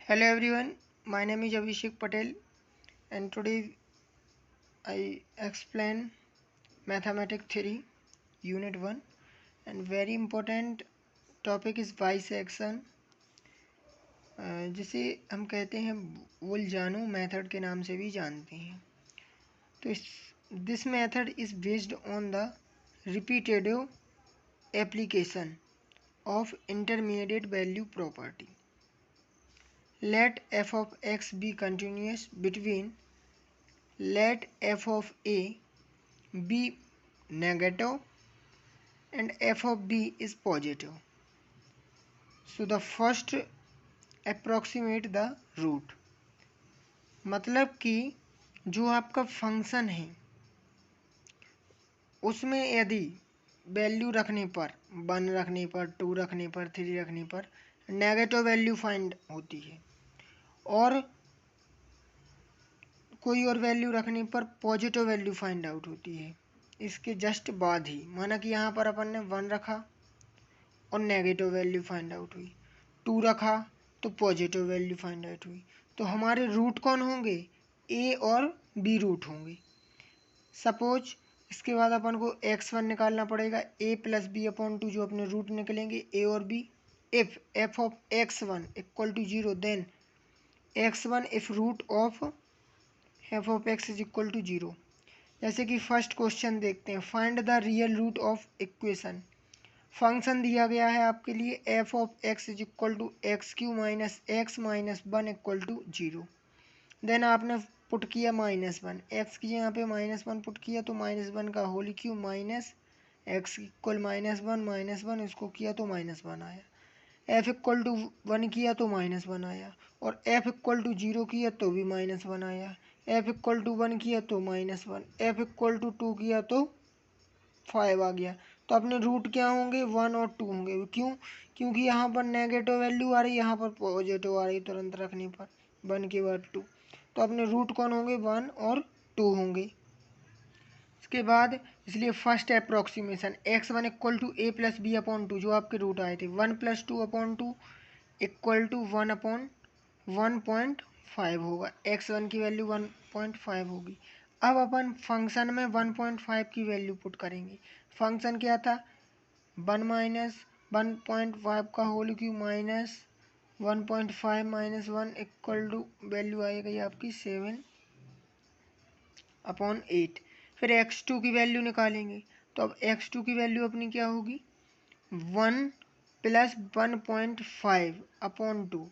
Hello everyone, my name is Abhishek Patel and today I explain Mathematics Theory Unit 1 and very important topic is bisection जिसे हम कहते हैं वोल्जानो method के नाम से भी जानते हैं। तो this method is based on the repetitive application of intermediate value property. Let f of x be continuous between let f of a be negative and f of b is positive. So the first approximate the root. मतलब कि जो आपका function है उसमें यदि value रखने पर 1 रखने पर 2 रखने पर 3 रखने पर नेगेटिव वैल्यू फाइंड होती है और कोई और वैल्यू रखने पर पॉजिटिव वैल्यू फाइंड आउट होती है। इसके जस्ट बाद ही माना कि यहाँ पर अपन ने 1 रखा और नेगेटिव वैल्यू फाइंड आउट हुई, 2 रखा तो पॉजिटिव वैल्यू फाइंड आउट हुई, तो हमारे रूट कौन होंगे? ए और बी रूट होंगे। सपोज इसके बाद अपन को x1 निकालना पड़ेगा, a प्लस बी अपॉन 2 जो अपने रूट निकलेंगे a और b। If f of x1 equal to 0 then x1 if root of f of x is equal to 0। जैसे कि फर्स्ट क्वेश्चन देखते हैं, find the real root of equation. Function दिया गया है आपके लिए f of x is equal to x cube minus x minus 1 equal to 0। Then आपने पुट किया -1, एक्स की यहाँ पे -1 पुट किया तो -1 का whole cube minus x equal -1 इसको किया तो -1 आया। f इक्वल टू 1 किया तो -1 आया और f इक्वल टू 0 किया तो भी -1 आया। f इक्वल टू 1 किया तो -1, f इक्वल टू 2 किया तो 5 आ गया। तो अपने रूट क्या होंगे? 1 और 2 होंगे। क्यों? क्योंकि यहाँ पर नेगेटिव वैल्यू आ रही है, यहाँ पर पॉजिटिव आ रही है तुरंत रखने पर 1 के बाद 2, तो अपने रूट कौन होंगे? 1 और 2 होंगे। इसके बाद इसलिए first approximation x1 equal to a plus b upon 2 जो आपके रूट आए थे 1 plus 2 upon 2 equal to 1 upon 1.5 होगा। x1 की वैल्यू 1.5 होगी। अब अपन फंक्शन में 1.5 की वैल्यू पुट करेंगे। फंक्शन क्या था? 1 माइनस 1.5 का whole cube minus 1.5 minus 1 equal to value आई गई आपकी 7/8। फिर x2 की वैल्यू निकालेंगे तो अब x2 की वैल्यू अपनी क्या होगी? 1 प्लस 1.5 अपॉन 2